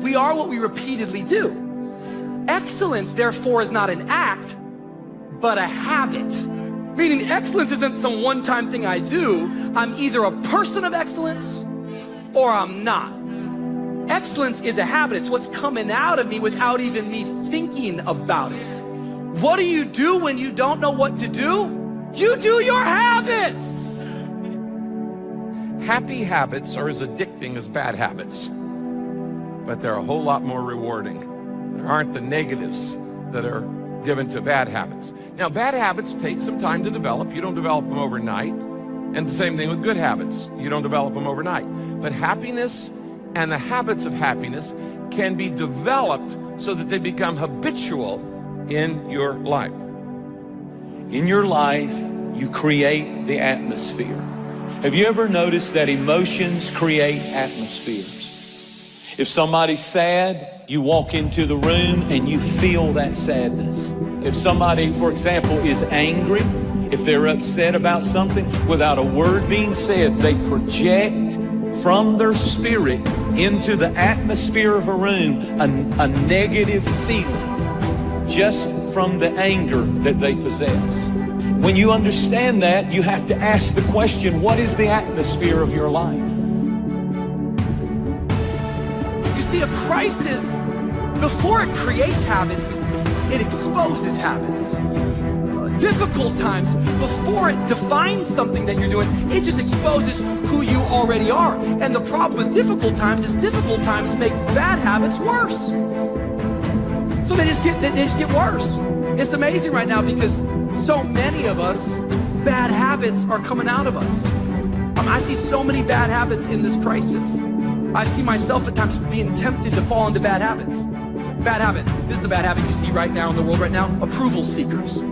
We are what we repeatedly do. Excellence, therefore, is not an act, but a habit. Meaning excellence isn't some one-time thing I do. I'm either a person of excellence or I'm not. Excellence is a habit. It's what's coming out of me without even me thinking about it. What do you do when you don't know what to do? You do your habits. Happy habits are as addicting as bad habits, but they're a whole lot more rewarding. There aren't the negatives that are given to bad habits. Now, bad habits take some time to develop. You don't develop them overnight. And the same thing with good habits. You don't develop them overnight. But happiness and the habits of happiness can be developed so that they become habitual in your life. In your life, you create the atmosphere. Have you ever noticed that emotions create atmospheres? If somebody's sad, you walk into the room and you feel that sadness. If somebody, for example, is angry, if they're upset about something, without a word being said, they project from their spirit into the atmosphere of a room a negative feeling just from the anger that they possess. When you understand that, you have to ask the question, what is the atmosphere of your life? You see, a crisis, before it creates habits, it exposes habits. Difficult times, before it defines something that you're doing, it just exposes who you already are. And the problem with difficult times is difficult times make bad habits worse. So they just get worse. It's amazing right now because so many of us, bad habits are coming out of us. I see so many bad habits in this crisis. I see myself at times being tempted to fall into bad habits. Bad habit. This is the bad habit you see right now in the world right now. Approval seekers.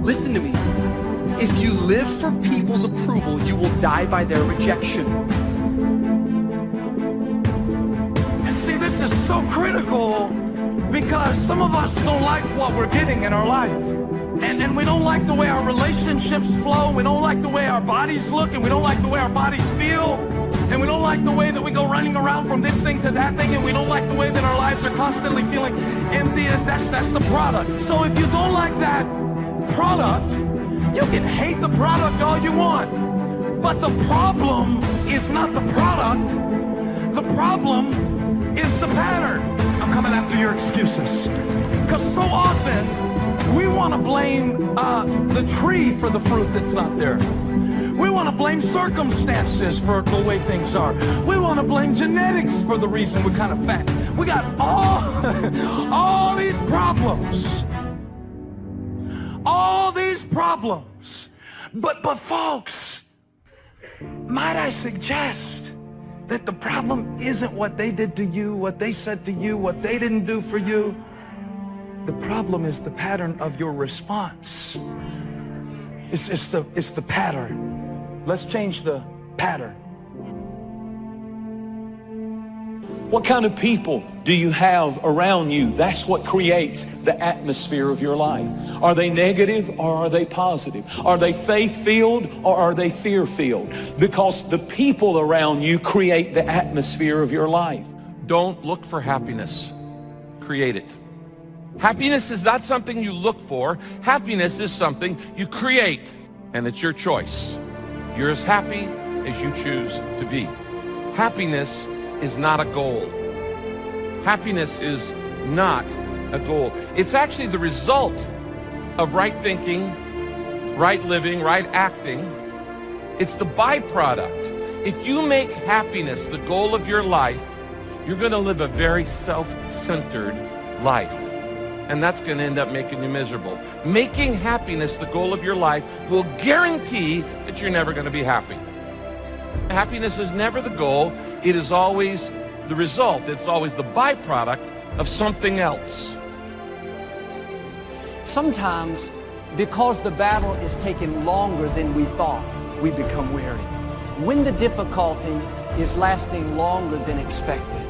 Listen to me. If you live for people's approval, you will die by their rejection. And see, this is so critical because some of us don't like what we're getting in our life. And we don't like the way our relationships flow. We don't like the way our bodies look, and we don't like the way our bodies feel. And we don't like the way that we go running around from this thing to that thing, and we don't like the way that our lives are constantly feeling empty. That's the product. So if you don't like that product, you can hate the product all you want. But the problem is not the product. The problem is the pattern. I'm coming after your excuses. Because so often, we want to blame the tree for the fruit that's not there. We want to blame circumstances for the way things are. We want to blame genetics for the reason we're kind of fat. We got all these problems. All these problems. But folks, might I suggest that the problem isn't what they did to you, what they said to you, what they didn't do for you. The problem is the pattern of your response. It's the pattern. Let's change the pattern. What kind of people do you have around you? That's what creates the atmosphere of your life. Are they negative or are they positive? Are they faith-filled or are they fear-filled? Because the people around you create the atmosphere of your life. Don't look for happiness. Create it. Happiness is not something you look for. Happiness is something you create, and it's your choice. You're as happy as you choose to be. Happiness is not a goal. Happiness is not a goal. It's actually the result of right thinking, right living, right acting. It's the byproduct. If you make happiness the goal of your life, you're going to live a very self-centered life. And that's going to end up making you miserable. Making happiness the goal of your life will guarantee that you're never going to be happy. Happiness is never the goal. It is always the result. It's always the byproduct of something else. Sometimes, because the battle is taking longer than we thought, we become weary. When the difficulty is lasting longer than expected,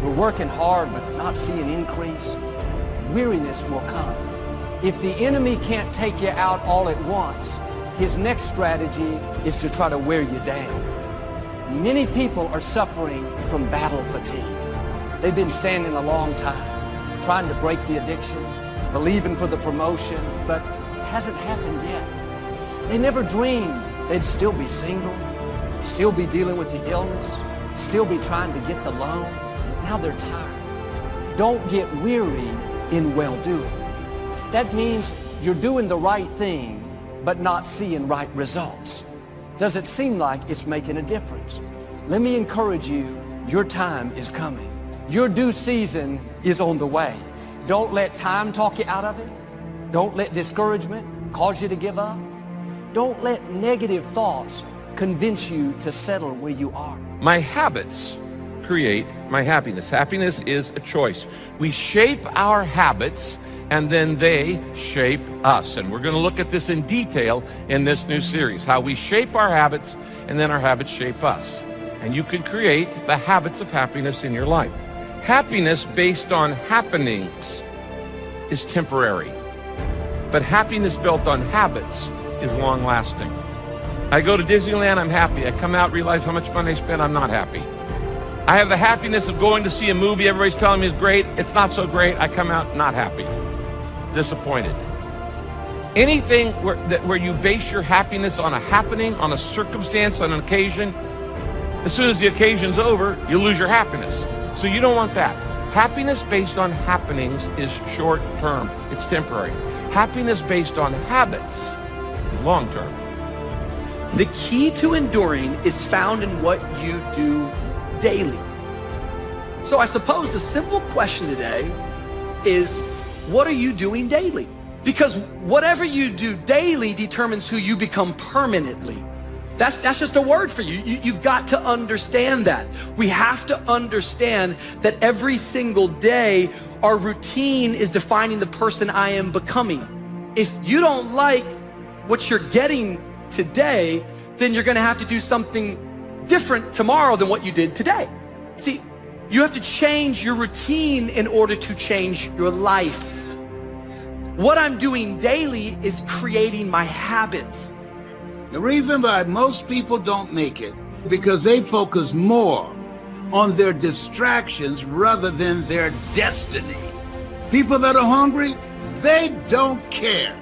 we're working hard but not seeing increase, weariness will come. If the enemy can't take you out all at once, his next strategy is to try to wear you down. Many people are suffering from battle fatigue. They've been standing a long time, trying to break the addiction, believing for the promotion, but it hasn't happened yet. They never dreamed they'd still be single, still be dealing with the illness, still be trying to get the loan. Now they're tired. Don't get weary in well-doing. That means you're doing the right thing, but not seeing right results. Does it seem like it's making a difference? Let me encourage you, your time is coming. Your due season is on the way. Don't let time talk you out of it. Don't let discouragement cause you to give up. Don't let negative thoughts convince you to settle where you are. My habits create my happiness. Happiness is a choice. We shape our habits and then they shape us. And we're going to look at this in detail in this new series, how we shape our habits and then our habits shape us. And you can create the habits of happiness in your life. Happiness based on happenings is temporary, but happiness built on habits is long-lasting. I go to Disneyland, I'm happy. I come out, realize how much money I spent, I'm not happy. I have the happiness of going to see a movie, everybody's telling me it's great, it's not so great, I come out not happy, disappointed. Anything where you base your happiness on a happening, on a circumstance, on an occasion, as soon as the occasion's over, you lose your happiness. So you don't want that. Happiness based on happenings is short-term, it's temporary. Happiness based on habits is long-term. The key to enduring is found in what you do daily. So I suppose the simple question today is, what are you doing daily? Because whatever you do daily determines who you become permanently. That's just a word for you. You've got to understand that. We have to understand that every single day, our routine is defining the person I am becoming. If you don't like what you're getting today, then you're gonna have to do something different tomorrow than what you did today. See, you have to change your routine in order to change your life. What I'm doing daily is creating my habits. The reason why most people don't make it, because they focus more on their distractions rather than their destiny. People that are hungry, they don't care.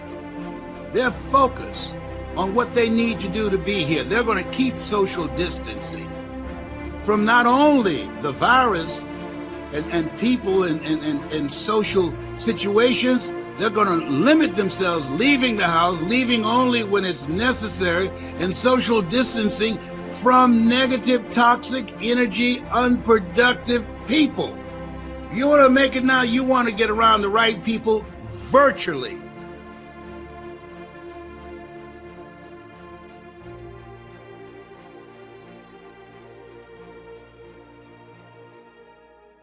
They're focused on what they need to do to be here. They're going to keep social distancing from not only the virus and people and social situations. They're going to limit themselves, leaving the house, leaving only when it's necessary, and social distancing from negative, toxic energy, unproductive people. You want to make it now, you want to get around the right people virtually.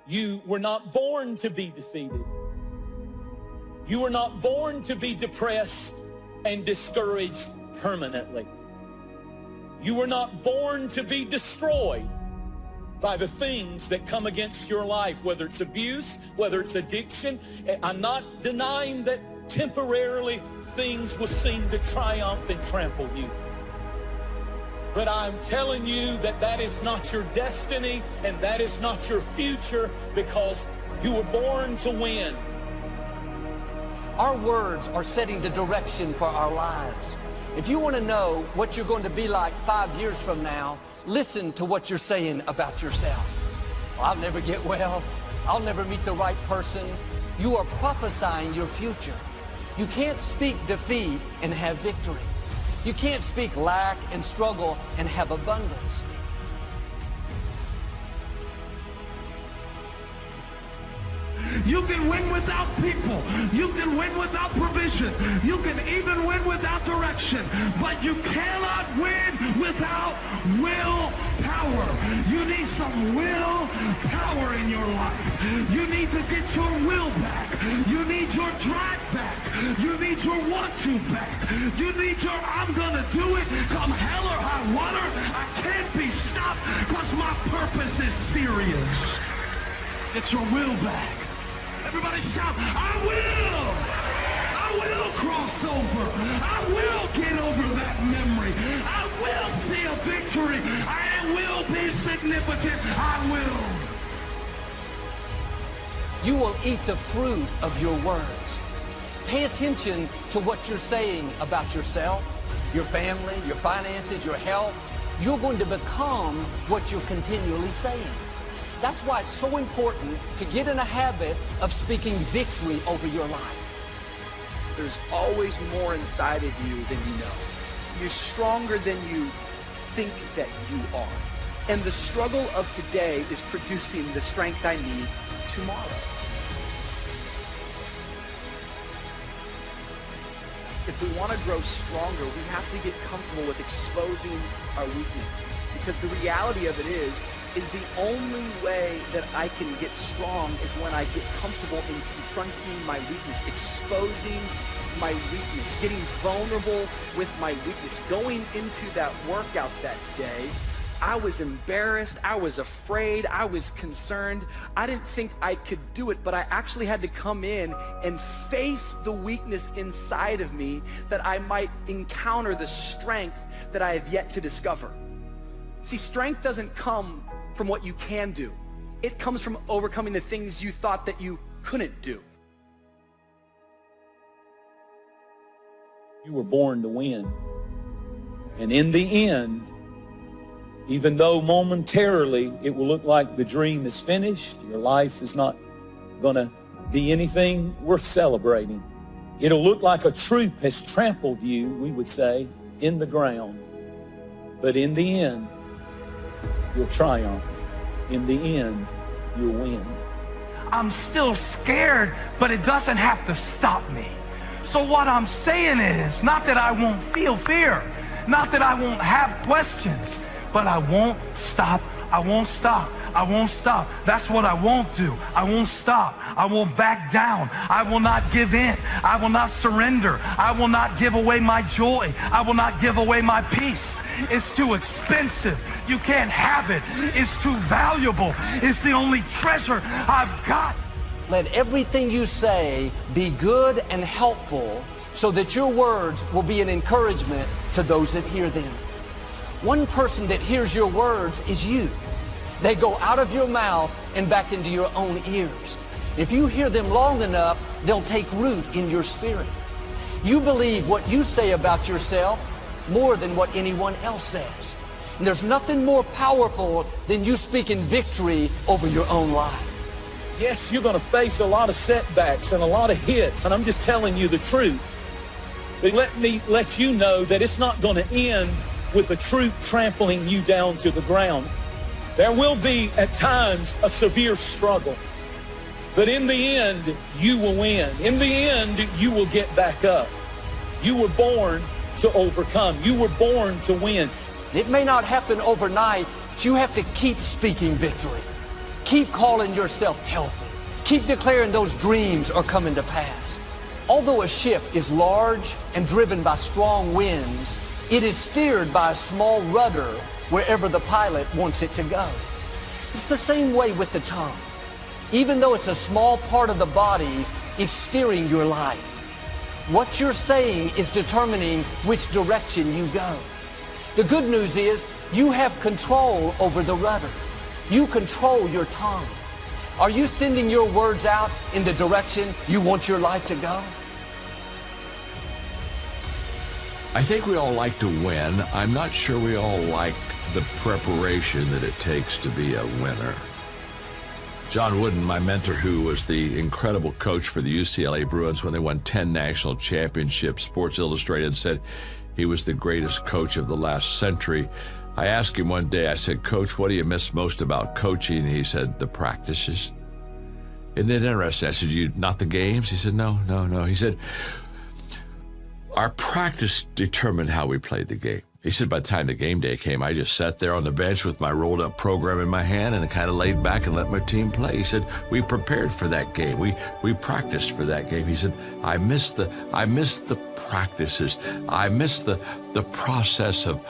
You were not born to be defeated. You were not born to be depressed and discouraged permanently. You were not born to be destroyed by the things that come against your life, whether it's abuse, whether it's addiction. I'm not denying that temporarily things will seem to triumph and trample you. But I'm telling you that that is not your destiny and that is not your future, because you were born to win. Our words are setting the direction for our lives. If you want to know what you're going to be like 5 years from now, listen to what you're saying about yourself. Well, I'll never get well. I'll never meet the right person. You are prophesying your future. You can't speak defeat and have victory. You can't speak lack and struggle and have abundance. You can win without people. You can win without provision. You can even win without direction. But you cannot win without willpower. You need some willpower in your life. You need to get your will back. You need your drive back. You need your want to back. You need your I'm gonna do it come hell or high water. I can't be stopped because my purpose is serious. Get your will back. Everybody shout, I will cross over. I will get over that memory. I will see a victory. I will be significant. I will. you will eat the fruit of your words. Pay attention to what you're saying about yourself, your family, your finances, your health. You're going to become what you're continually saying. That's why it's so important to get in a habit of speaking victory over your life. There's always more inside of you than you know. You're stronger than you think that you are. And the struggle of today is producing the strength I need tomorrow. If we want to grow stronger, we have to get comfortable with exposing our weakness. Because the reality of it is the only way that I can get strong is when I get comfortable in confronting my weakness, exposing my weakness, getting vulnerable with my weakness. Going into that workout that day, I was embarrassed, I was afraid, I was concerned. I didn't think I could do it, but I actually had to come in and face the weakness inside of me that I might encounter the strength that I have yet to discover. See, strength doesn't come from what you can do. It comes from overcoming the things you thought that you couldn't do. You were born to win. And in the end, even though momentarily it will look like the dream is finished, your life is not going to be anything worth celebrating. It'll look like a troop has trampled you, we would say, in the ground. But in the end, you'll triumph. In the end, you'll win. I'm still scared, but it doesn't have to stop me. So what I'm saying is, not that I won't feel fear, not that I won't have questions, but I won't stop. I won't stop. I won't stop. That's what I won't do. I won't stop. I won't back down. I will not give in. I will not surrender. I will not give away my joy. I will not give away my peace. It's too expensive. You can't have it. It's too valuable. It's the only treasure I've got. Let everything you say be good and helpful so that your words will be an encouragement to those that hear them. One person that hears your words is you. They go out of your mouth and back into your own ears. If you hear them long enough, they'll take root in your spirit. You believe what you say about yourself more than what anyone else says. And there's nothing more powerful than you speaking victory over your own life. Yes, you're going to face a lot of setbacks and a lot of hits, and I'm just telling you the truth. But let me let you know that it's not going to end with a troop trampling you down to the ground. There will be, at times, a severe struggle. But in the end, you will win. In the end, you will get back up. You were born to overcome. You were born to win. It may not happen overnight, but you have to keep speaking victory. Keep calling yourself healthy. Keep declaring those dreams are coming to pass. Although a ship is large and driven by strong winds, it is steered by a small rudder wherever the pilot wants it to go. It's the same way with the tongue. Even though it's a small part of the body, it's steering your life. What you're saying is determining which direction you go. The good news is you have control over the rudder. You control your tongue. Are you sending your words out in the direction you want your life to go? I think we all like to win. I'm not sure we all like the preparation that it takes to be a winner. John Wooden, my mentor, who was the incredible coach for the UCLA Bruins when they won 10 national championships, Sports Illustrated said he was the greatest coach of the last century. I asked him one day, I said, "Coach, what do you miss most about coaching?" And he said, "The practices." Isn't it interesting? I said, "You not the games?" He said, No. He said, "Our practice determined how we played the game." He said, "By the time the game day came, I just sat there on the bench with my rolled up program in my hand and kind of laid back and let my team play." He said, "We prepared for that game. We practiced for that game." He said, I miss the practices. I miss the process of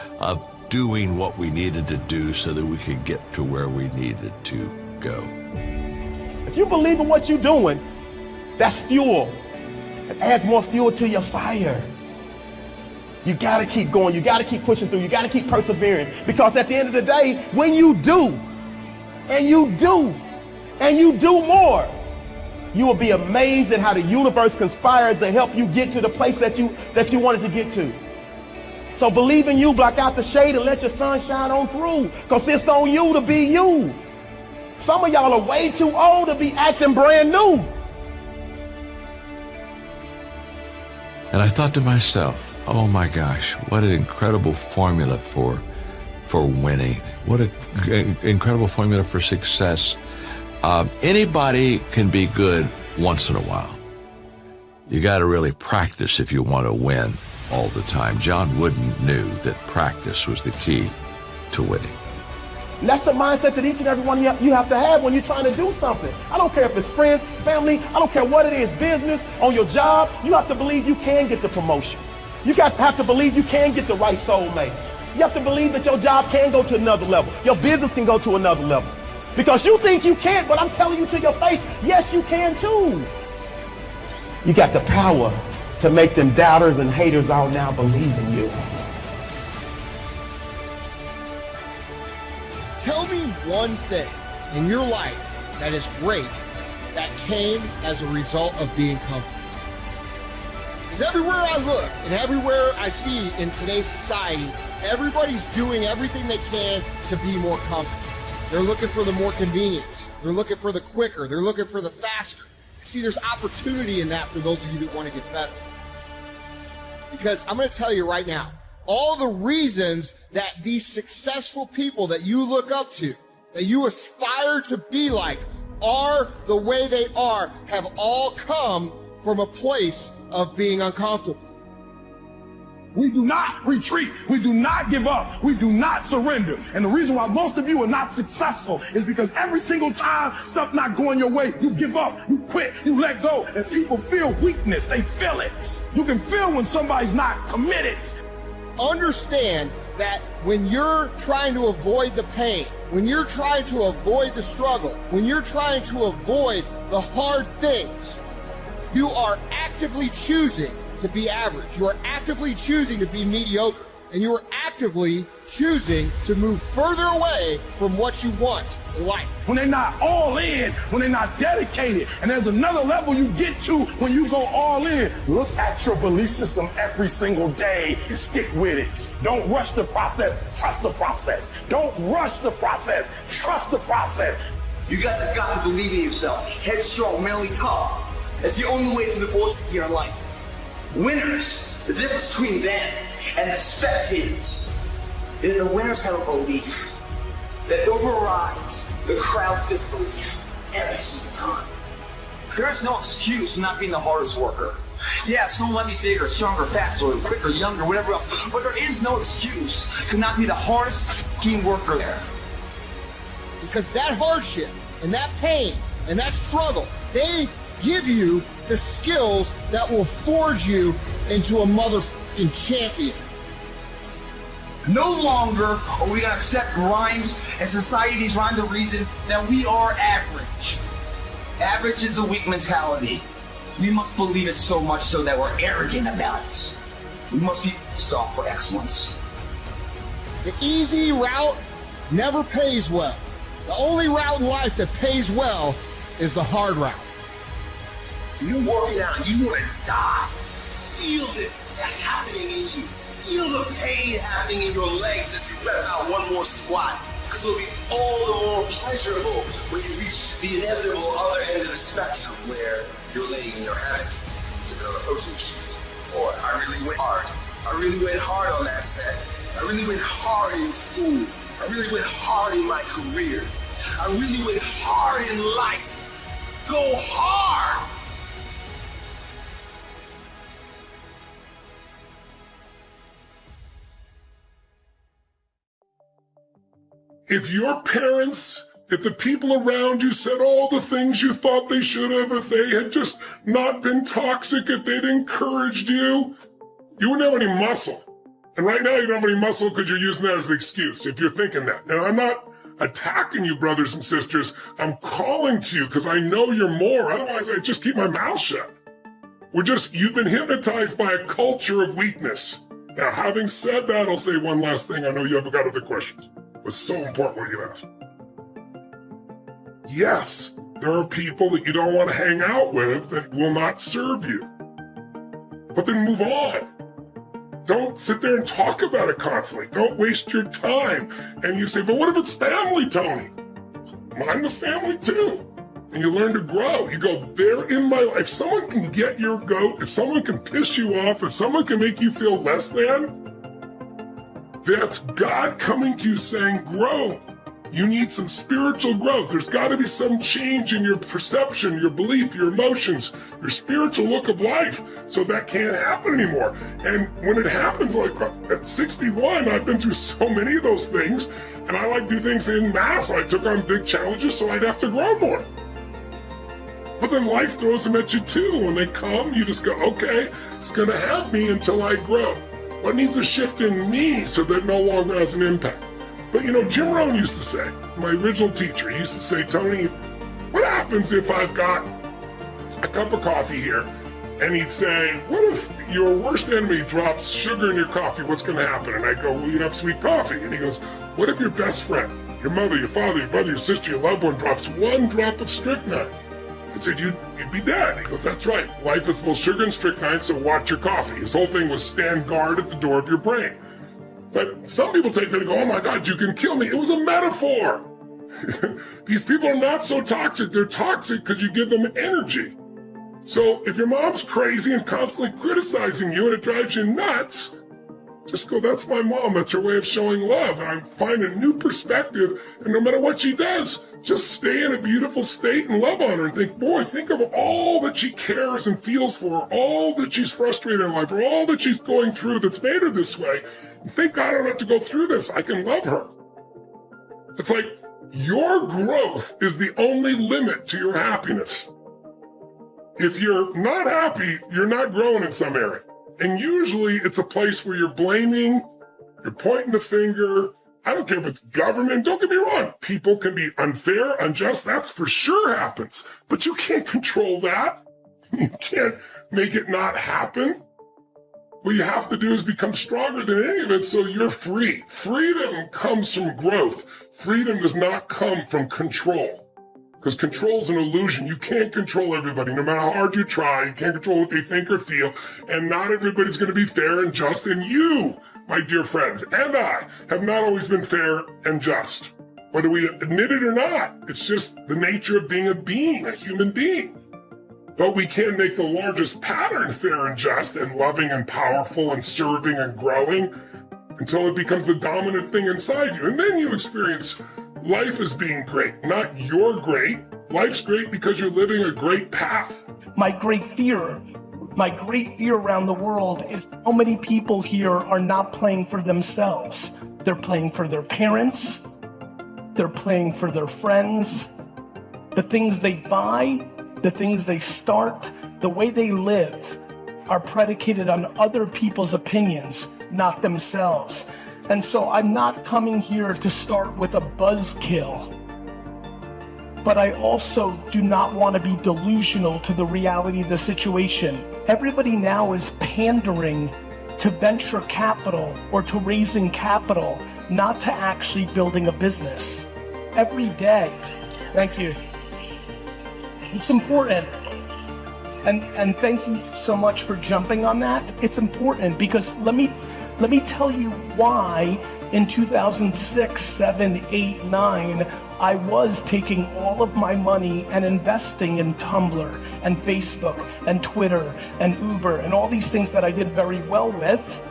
doing what we needed to do so that we could get to where we needed to go." If you believe in what you're doing, that's fuel. It adds more fuel to your fire. You gotta keep going, you gotta keep pushing through, you gotta keep persevering, because at the end of the day, when you do, and you do, and you do more, you will be amazed at how the universe conspires to help you get to the place that you wanted to get to. So believe in you, block out the shade, and let your sun shine on through, because it's on you to be you. Some of y'all are way too old to be acting brand new. And I thought to myself, oh my gosh, what an incredible formula for winning. What an incredible formula for success. Anybody can be good once in a while. You got to really practice if you want to win all the time. John Wooden knew that practice was the key to winning. And that's the mindset that each and every one you have to have when you're trying to do something. I don't care if it's friends, family, I don't care what it is, business, on your job. You have to believe you can get the promotion. You have to believe you can get the right soulmate. You have to believe that your job can go to another level. Your business can go to another level. Because you think you can't, but I'm telling you to your face, yes, you can too. You got the power to make them doubters and haters all now believe in you. Tell me one thing in your life that is great that came as a result of being comfortable. Because everywhere I look and everywhere I see in today's society, everybody's doing everything they can to be more comfortable. They're looking for the more convenience. They're looking for the quicker. They're looking for the faster. See, there's opportunity in that for those of you that want to get better. Because I'm going to tell you right now, all the reasons that these successful people that you look up to, that you aspire to be like, are the way they are, have all come from a place of being uncomfortable. We do not retreat. We do not give up. We do not surrender. And the reason why most of you are not successful is because every single time stuff not going your way, you give up, you quit, you let go, and people feel weakness. They feel it. You can feel when somebody's not committed. Understand that when you're trying to avoid the pain, when you're trying to avoid the struggle, when you're trying to avoid the hard things, you are actively choosing to be average. You are actively choosing to be mediocre. And you are actively choosing to move further away from what you want in life. When they're not all in, when they're not dedicated, and there's another level you get to when you go all in. Look at your belief system every single day and stick with it. Don't rush the process, trust the process. Don't rush the process, trust the process. You guys have got to believe in yourself. Headstrong, mentally tough. That's the only way through the bullshit here in life. Winners, the difference between them and the spectators is the winners have a belief that overrides the crowd's disbelief every single time. There's no excuse for not being the hardest worker. Yeah, someone might be bigger, stronger, faster, quicker, younger, whatever else, but there is no excuse to not be the hardest fucking worker there. Because that hardship and that pain and that struggle, they give you the skills that will forge you into a motherfucking champion. No longer are we going to accept rhymes and society's rhyme the reason that we are average. Average is a weak mentality. We must believe it so much so that we're arrogant about it. We must be pissed off for excellence. The easy route never pays well. The only route in life that pays well is the hard route. You working out, you want to die. Feel it happening in you. Feel the pain happening in your legs as you rep out one more squat. Because it'll be all the more pleasurable when you reach the inevitable other end of the spectrum where you're laying in your hammock, sipping on a protein shake. Boy, I really went hard. I really went hard on that set. I really went hard in school. I really went hard in my career. I really went hard in life. Go hard! If your parents, if the people around you said all the things you thought they should have, if they had just not been toxic, if they'd encouraged you, you wouldn't have any muscle. And right now you don't have any muscle because you're using that as the excuse, if you're thinking that. Now, I'm not attacking you, brothers and sisters. I'm calling to you because I know you're more. Otherwise, I'd just keep my mouth shut. You've been hypnotized by a culture of weakness. Now, having said that, I'll say one last thing. I know you haven't got other questions. It's so important what you ask. Yes, There are people that you don't want to hang out with that will not serve you. But then move on. Don't sit there and talk about it constantly. Don't waste your time. And you say, but what if it's family, Tony? Mine was family too. And you learn to grow. You go, they're in my life. If someone can get your goat, if someone can piss you off, if someone can make you feel less than, that's God coming to you saying, grow. You need some spiritual growth. There's got to be some change in your perception, your belief, your emotions, your spiritual look of life. So that can't happen anymore. And when it happens, like at 61, I've been through so many of those things. And I like to do things in mass. I took on big challenges, so I'd have to grow more. But then life throws them at you too. When they come, you just go, okay, it's going to have me until I grow. What needs a shift in me so that it no longer has an impact? But you know, Jim Rohn used to say, my original teacher, he used to say, Tony, what happens if I've got a cup of coffee here? And he'd say, what if your worst enemy drops sugar in your coffee? What's going to happen? And I go, well, you'd have sweet coffee. And he goes, what if your best friend, your mother, your father, your brother, your sister, your loved one drops one drop of strychnine? I said, you'd be dead. He goes, that's right. Life is both sugar and strychnine, so watch your coffee. His whole thing was stand guard at the door of your brain. But some people take that and go, oh my God, you can kill me. It was a metaphor. These people are not so toxic. They're toxic because you give them energy. So if your mom's crazy and constantly criticizing you and it drives you nuts, just go, that's my mom. That's her way of showing love. And I find a new perspective. And no matter what she does, just stay in a beautiful state and love on her and think, boy, think of all that she cares and feels for, all that she's frustrated in life, or all that she's going through that's made her this way. And think, I don't have to go through this. I can love her. It's like your growth is the only limit to your happiness. If you're not happy, you're not growing in some area. And usually it's a place where you're blaming, you're pointing the finger. I don't care if it's government. Don't get me wrong. People can be unfair, unjust. That's for sure happens. But you can't control that. You can't make it not happen. What you have to do is become stronger than any of it so you're free. Freedom comes from growth. Freedom does not come from control. Because control is an illusion. You can't control everybody. No matter how hard you try, you can't control what they think or feel. And not everybody's going to be fair and just. And you, my dear friends, and I have not always been fair and just. Whether we admit it or not, it's just the nature of being, a human being. But we can make the largest pattern fair and just and loving and powerful and serving and growing until it becomes the dominant thing inside you. And then you experience life as being great, not you're great. Life's great because you're living a great path. My great fear around the world is so many people here are not playing for themselves. They're playing for their parents. They're playing for their friends. The things they buy, the things they start, the way they live are predicated on other people's opinions, not themselves. And so I'm not coming here to start with a buzzkill, but I also do not want to be delusional to the reality of the situation. Everybody now is pandering to venture capital or to raising capital, not to actually building a business. Every day. Thank you. It's important. And thank you so much for jumping on that. It's important because let me tell you why in 2006, 7, 8, 9, I was taking all of my money and investing in Tumblr and Facebook and Twitter and Uber and all these things that I did very well with,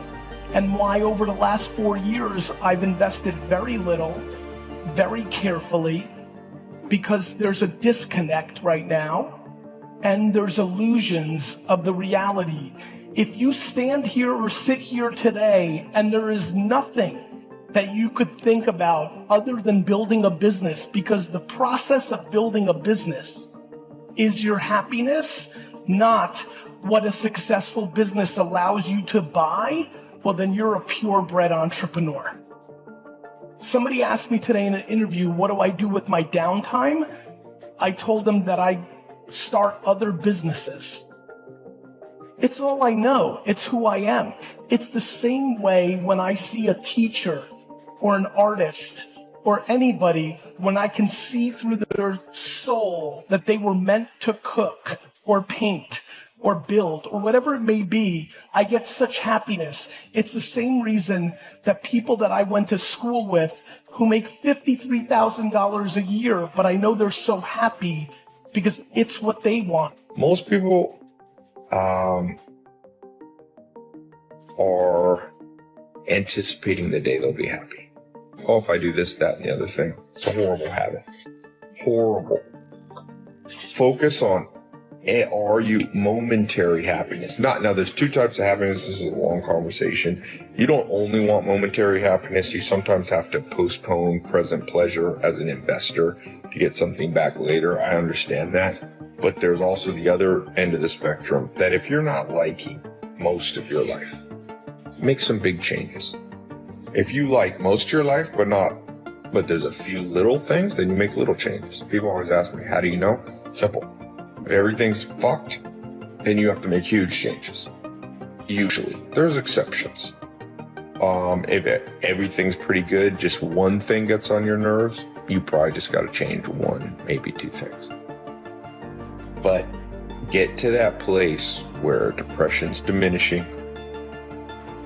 and why over the last 4 years I've invested very little, very carefully, because there's a disconnect right now and there's illusions of the reality. If you stand here or sit here today and there is nothing that you could think about other than building a business, because the process of building a business is your happiness, not what a successful business allows you to buy, well, then you're a purebred entrepreneur. Somebody asked me today in an interview, what do I do with my downtime? I told them that I start other businesses. It's all I know. It's who I am. It's the same way when I see a teacher or an artist or anybody, when I can see through their soul that they were meant to cook or paint or build or whatever it may be, I get such happiness. It's the same reason that people that I went to school with who make $53,000 a year, but I know they're so happy because it's what they want. Most people are anticipating the day they'll be happy. Oh, if I do this, that, and the other thing. It's a horrible habit. Horrible. Focus on, are you momentary happiness? Now, there's two types of happiness. This is a long conversation. You don't only want momentary happiness. You sometimes have to postpone present pleasure as an investor to get something back later. I understand that. But there's also the other end of the spectrum that if you're not liking most of your life, make some big changes. If you like most of your life, but there's a few little things, then you make little changes. People always ask me, how do you know? Simple. If everything's fucked, then you have to make huge changes. Usually. There's exceptions. If everything's pretty good, just one thing gets on your nerves, you probably just got to change one, maybe two things. But get to that place where depression's diminishing,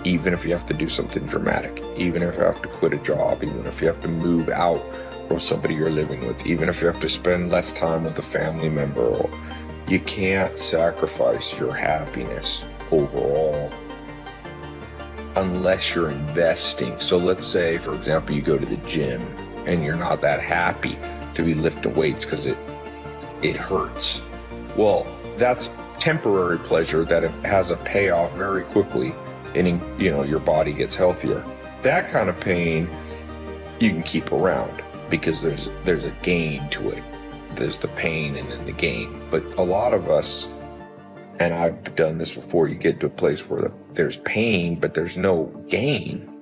even if you have to do something dramatic, even if you have to quit a job, even if you have to move out from somebody you're living with, even if you have to spend less time with a family member, or you can't sacrifice your happiness overall unless you're investing. So let's say, for example, you go to the gym and you're not that happy to be lifting weights because it hurts. Well, that's temporary pleasure that has a payoff very quickly. And your body gets healthier. That kind of pain you can keep around because there's a gain to it. There's the pain and then the gain. But a lot of us, and I've done this before, you get to a place where there's pain, but there's no gain.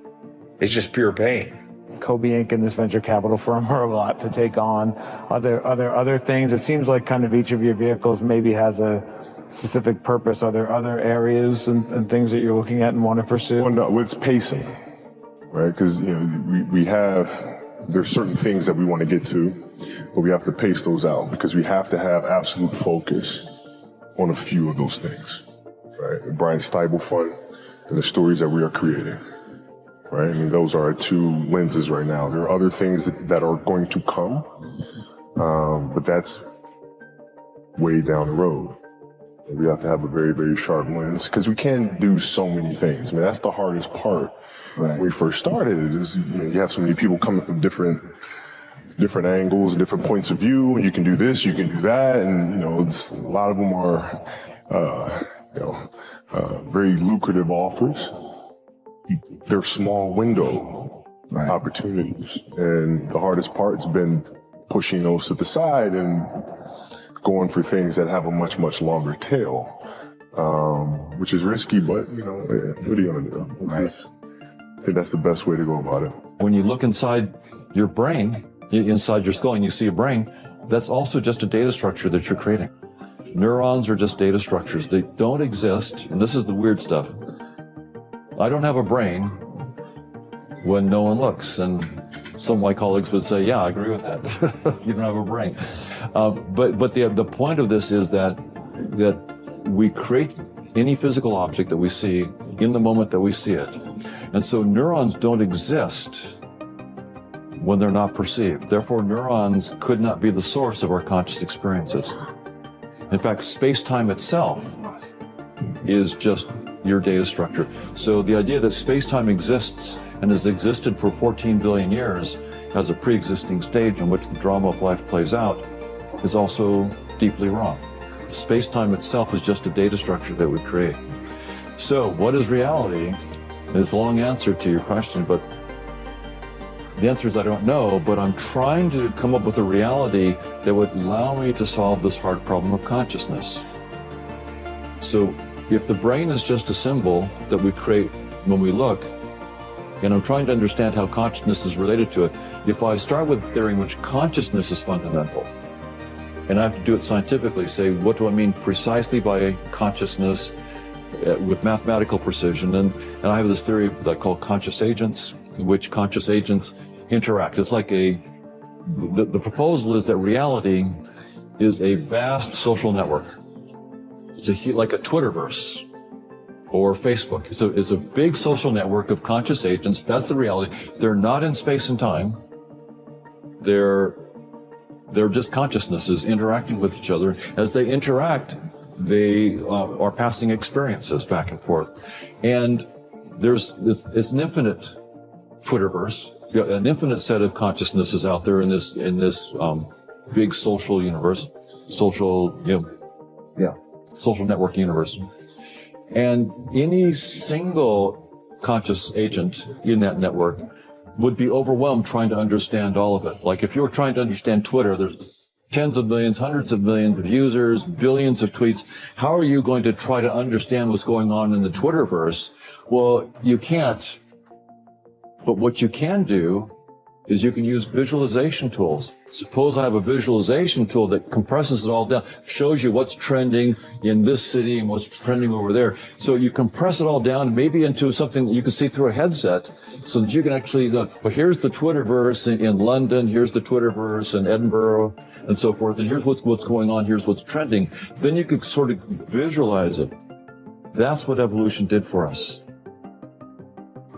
It's just pure pain. Kobe Inc. and this venture capital firm are a lot to take on. Other things. It seems like kind of each of your vehicles maybe has a specific purpose. Are there other areas and things that you're looking at and want to pursue? Well, no, it's pacing, right? Because there's certain things that we want to get to, but we have to pace those out because we have to have absolute focus on a few of those things, right? The Brian Steibel Fund and the stories that we are creating, right? I mean, those are our two lenses right now. There are other things that are going to come, but that's way down the road. We have to have a very, very sharp lens because we can do so many things. I mean, that's the hardest part. Right. When we first started, you have so many people coming from different angles and different points of view, and you can do this, you can do that, and a lot of them are very lucrative offers. They're small window opportunities, and the hardest part's been pushing those to the side and going for things that have a much, much longer tail, which is risky, but what are you gonna do? I think that's the best way to go about it. When you look inside your brain, inside your skull, and you see a brain, that's also just a data structure that you're creating. Neurons are just data structures. They don't exist, and this is the weird stuff. I don't have a brain when no one looks, and some of my colleagues would say, yeah, I agree with that. You don't have a brain. But the point of this is that we create any physical object that we see in the moment that we see it. And so neurons don't exist when they're not perceived. Therefore, neurons could not be the source of our conscious experiences. In fact, space-time itself is just your data structure. So the idea that space-time exists and has existed for 14 billion years as a pre-existing stage in which the drama of life plays out is also deeply wrong. Space-time itself is just a data structure that we create. So what is reality? It's a long answer to your question, but the answer is I don't know, but I'm trying to come up with a reality that would allow me to solve this hard problem of consciousness. So if the brain is just a symbol that we create when we look, and I'm trying to understand how consciousness is related to it, if I start with a theory in which consciousness is fundamental, and I have to do it scientifically, say, what do I mean precisely by consciousness with mathematical precision? And I have this theory that I call conscious agents, in which conscious agents interact. It's like the proposal is that reality is a vast social network. It's like a Twitterverse or Facebook. It's a big social network of conscious agents. That's the reality. They're not in space and time. They're just consciousnesses interacting with each other. As they interact, they are passing experiences back and forth. And it's an infinite Twitterverse, an infinite set of consciousnesses out there in this big social universe, social network universe. And any single conscious agent in that network would be overwhelmed trying to understand all of it. Like if you were trying to understand Twitter, there's tens of millions, hundreds of millions of users, billions of tweets. How are you going to try to understand what's going on in the Twitterverse? Well, you can't. But what you can do is you can use visualization tools. Suppose I have a visualization tool that compresses it all down, shows you what's trending in this city and what's trending over there. So you compress it all down, maybe into something that you can see through a headset, so that you can actually, well, here's the Twitterverse in London, here's the Twitterverse in Edinburgh, and so forth, and here's what's going on, here's what's trending. Then you can sort of visualize it. That's what evolution did for us.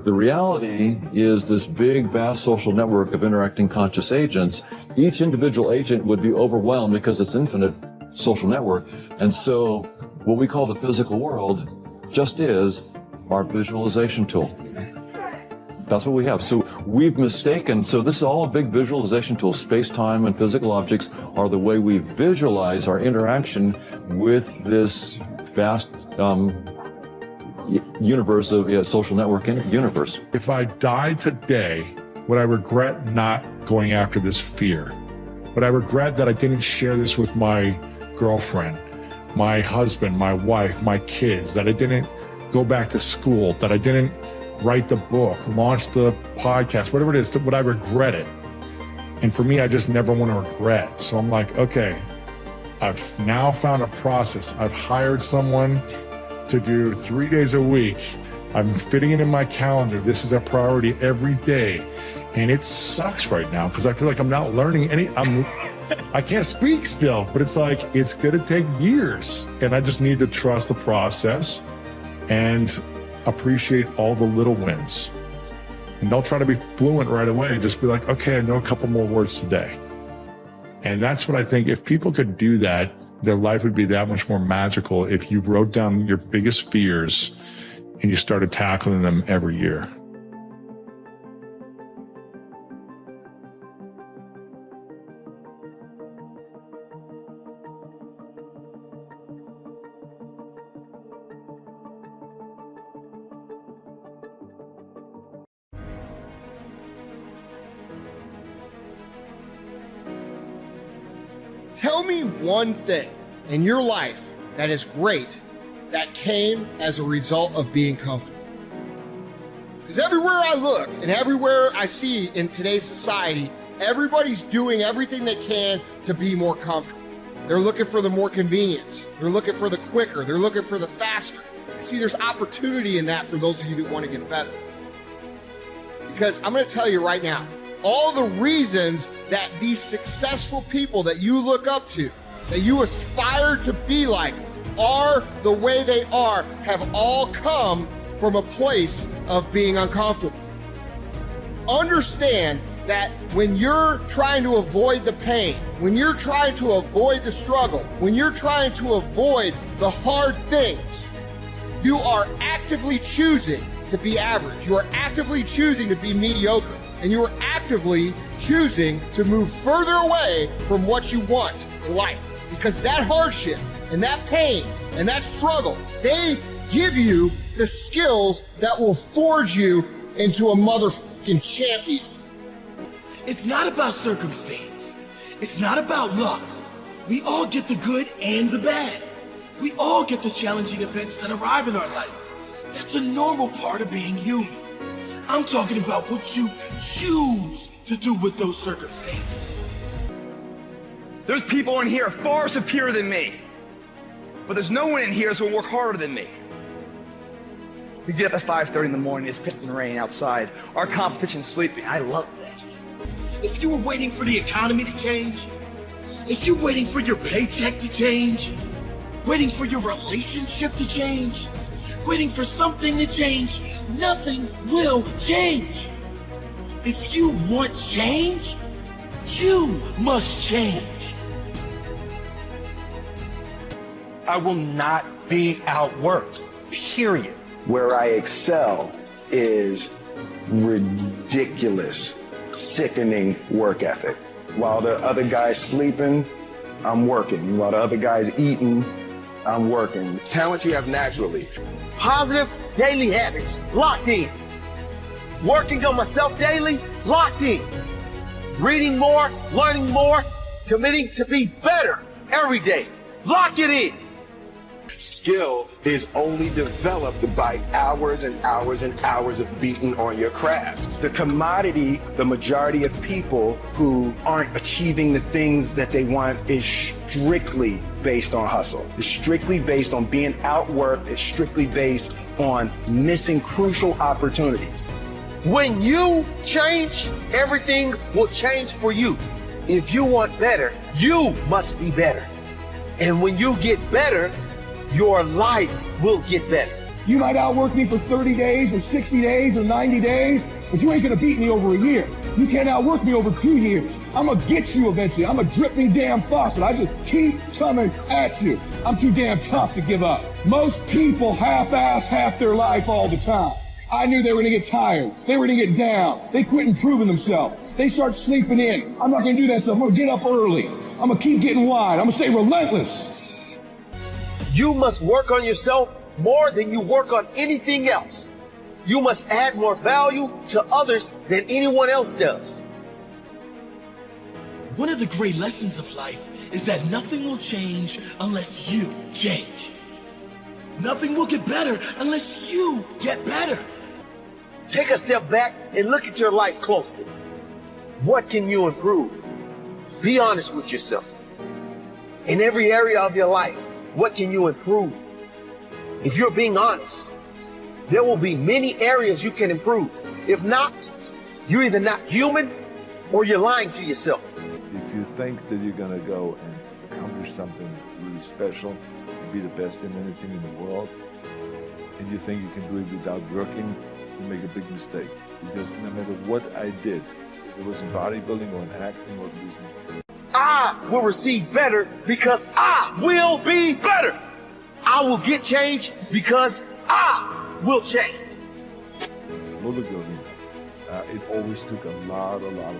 The reality is this big, vast social network of interacting conscious agents. Each individual agent would be overwhelmed because it's infinite social network. And so what we call the physical world just is our visualization tool. That's what we have. So we've mistaken. So this is all a big visualization tool. Space-time and physical objects are the way we visualize our interaction with this vast universe of social network universe. If I died today, would I regret not going after this fear? Would I regret that I didn't share this with my girlfriend, my husband, my wife, my kids, that I didn't go back to school, that I didn't write the book, launch the podcast, whatever it is, would I regret it? And for me, I just never want to regret. So I'm like, okay, I've now found a process. I've hired someone to do 3 days a week. I'm fitting it in my calendar. This is a priority every day. And it sucks right now because I feel like I'm not learning I can't speak still, but it's like, it's going to take years. And I just need to trust the process and appreciate all the little wins. And don't try to be fluent right away. Just be like, okay, I know a couple more words today. And that's what I think, if people could do that, their life would be that much more magical if you wrote down your biggest fears and you started tackling them every year. Tell me one thing in your life that is great that came as a result of being comfortable. Because everywhere I look and everywhere I see in today's society, everybody's doing everything they can to be more comfortable. They're looking for the more convenience. They're looking for the quicker. They're looking for the faster. See, there's opportunity in that for those of you that want to get better. Because I'm going to tell you right now, all the reasons that these successful people that you look up to, that you aspire to be like, are the way they are, have all come from a place of being uncomfortable. Understand that when you're trying to avoid the pain, when you're trying to avoid the struggle, when you're trying to avoid the hard things, you are actively choosing to be average. You are actively choosing to be mediocre. And you are actively choosing to move further away from what you want in life. Because that hardship and that pain and that struggle, they give you the skills that will forge you into a motherfucking champion. It's not about circumstance. It's not about luck. We all get the good and the bad. We all get the challenging events that arrive in our life. That's a normal part of being human. I'm talking about what you choose to do with those circumstances. There's people in here far superior than me, but there's no one in here that's gonna work harder than me. We get up at 5:30 in the morning, it's pitching rain outside. Our competition's sleeping. I love that. If you were waiting for the economy to change, if you're waiting for your paycheck to change, waiting for your relationship to change, waiting for something to change, nothing will change. If you want change, you must change. I will not be outworked, period. Where I excel is ridiculous, sickening work ethic. While the other guy's sleeping, I'm working. While the other guy's eating, I'm working. Talent you have naturally. Positive daily habits, locked in. Working on myself daily, locked in. Reading more, learning more, committing to be better every day. Lock it in. Skill is only developed by hours and hours and hours of beating on your craft. The commodity, the majority of people who aren't achieving the things that they want is strictly based on hustle. It's strictly based on being outworked. It's strictly based on missing crucial opportunities. When you change, everything will change for you. If you want better, you must be better. And when you get better, your life will get better. You might outwork me for 30 days or 60 days or 90 days, but you ain't gonna beat me over a year. You can't outwork me over 2 years. I'm gonna get you eventually. I'm a dripping damn faucet. I just keep coming at you. I'm too damn tough to give up. Most people half-ass half their life all the time. I knew they were gonna get tired. They were gonna get down. They quit improving themselves. They start sleeping in. I'm not gonna do that stuff. I'm gonna get up early. I'm gonna keep getting wide. I'm gonna stay relentless. You must work on yourself more than you work on anything else. You must add more value to others than anyone else does. One of the great lessons of life is that nothing will change unless you change. Nothing will get better unless you get better. Take a step back and look at your life closely. What can you improve? Be honest with yourself. In every area of your life, what can you improve? If you're being honest, there will be many areas you can improve. If not, you're either not human or you're lying to yourself. If you think that you're gonna go and accomplish something really special and be the best in anything in the world, and you think you can do it without working, you make a big mistake. Because no matter what I did, if it was in bodybuilding or in acting or if it was in I will receive better because I will be better. I will get change because I will change. bodybuilding, it always took a lot of luck.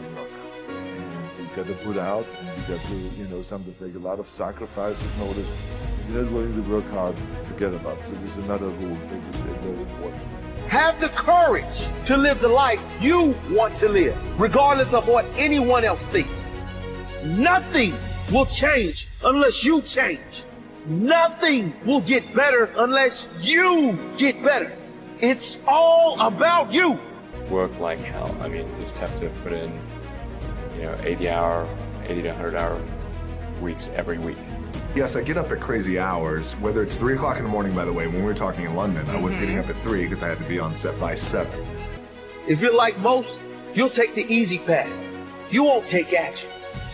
And you got to put out, and you got to, something take a lot of sacrifices. Notice, if you're not willing to work hard, forget about it. So there's another rule that is very important. Have the courage to live the life you want to live, regardless of what anyone else thinks. Nothing will change unless you change. Nothing will get better unless you get better. It's all about you. Work like hell. I mean, you just have to put in, 80 to 100 hour weeks every week. Yes, I get up at crazy hours, whether it's 3 o'clock in the morning, by the way. When we were talking in London, I was getting up at 3 because I had to be on set by 7. If you're like most, you'll take the easy path. You won't take action.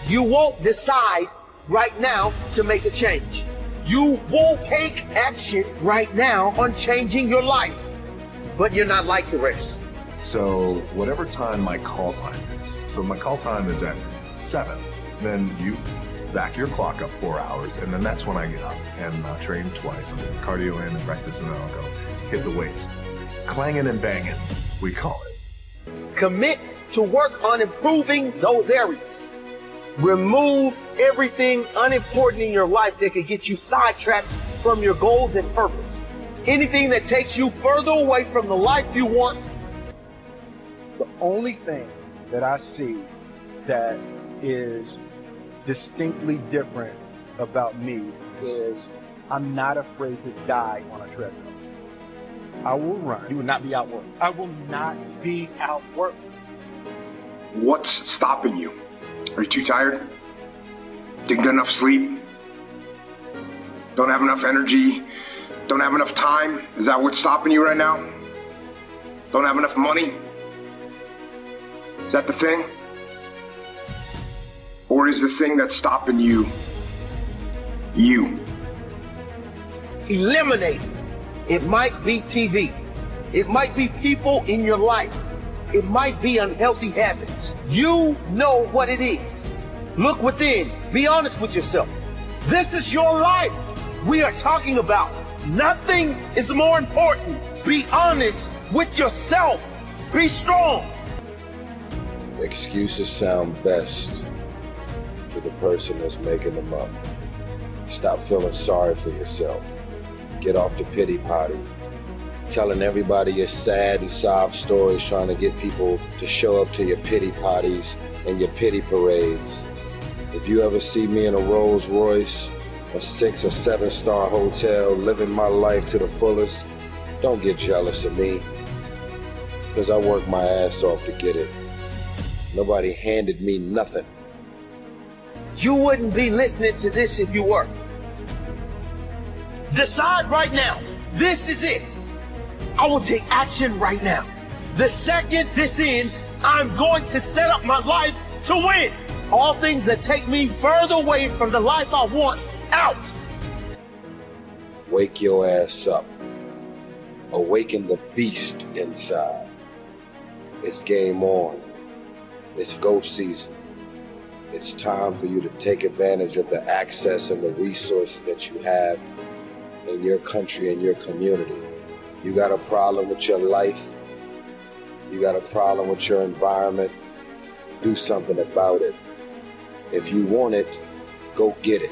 You won't decide right now to make a change. You won't take action right now on changing your life. But you're not like the rest. So whatever time my call time is, so my call time is at 7, then you back your clock up 4 hours, and then that's when I get up and train twice. I'll do cardio in and practice, and then I'll go hit the weights. Clanging and banging, we call it. Commit to work on improving those areas. Remove everything unimportant in your life that could get you sidetracked from your goals and purpose. Anything that takes you further away from the life you want. The only thing that I see that is distinctly different about me is I'm not afraid to die on a treadmill. I will run. You will not be outworked. I will not be outworked. What's stopping you? Are you too tired? Didn't get enough sleep? Don't have enough energy? Don't have enough time? Is that what's stopping you right now? Don't have enough money? Is that the thing? Or is the thing that's stopping you, you? Eliminate. It might be TV. It might be people in your life. It might be unhealthy habits. You know what it is. Look within. Be honest with yourself. This is your life we are talking about. Nothing is more important. Be honest with yourself. Be strong. Excuses sound best to the person that's making them up. Stop feeling sorry for yourself. Get off the pity potty. Telling everybody your sad and sob stories, trying to get people to show up to your pity potties and your pity parades. If you ever see me in a Rolls Royce, a 6 or 7 star hotel, living my life to the fullest, don't get jealous of me, because I worked my ass off to get it. Nobody handed me nothing. You wouldn't be listening to this if you were. Decide right now. This is it. I will take action right now. The second this ends, I'm going to set up my life to win. All things that take me further away from the life I want, out. Wake your ass up. Awaken the beast inside. It's game on. It's go season. It's time for you to take advantage of the access and the resources that you have in your country and your community. You got a problem with your life. You got a problem with your environment. Do something about it. If you want it, go get it.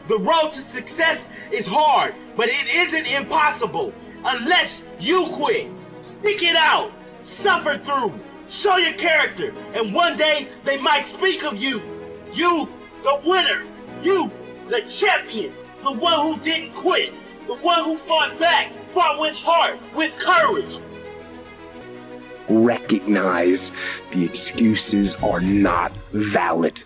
The road to success is hard, but it isn't impossible unless you quit. Stick it out. Suffer through. Show your character, and one day they might speak of you. You, the winner. You, the champion. The one who didn't quit. The one who fought back. Fought with heart, with courage. Recognize the excuses are not valid.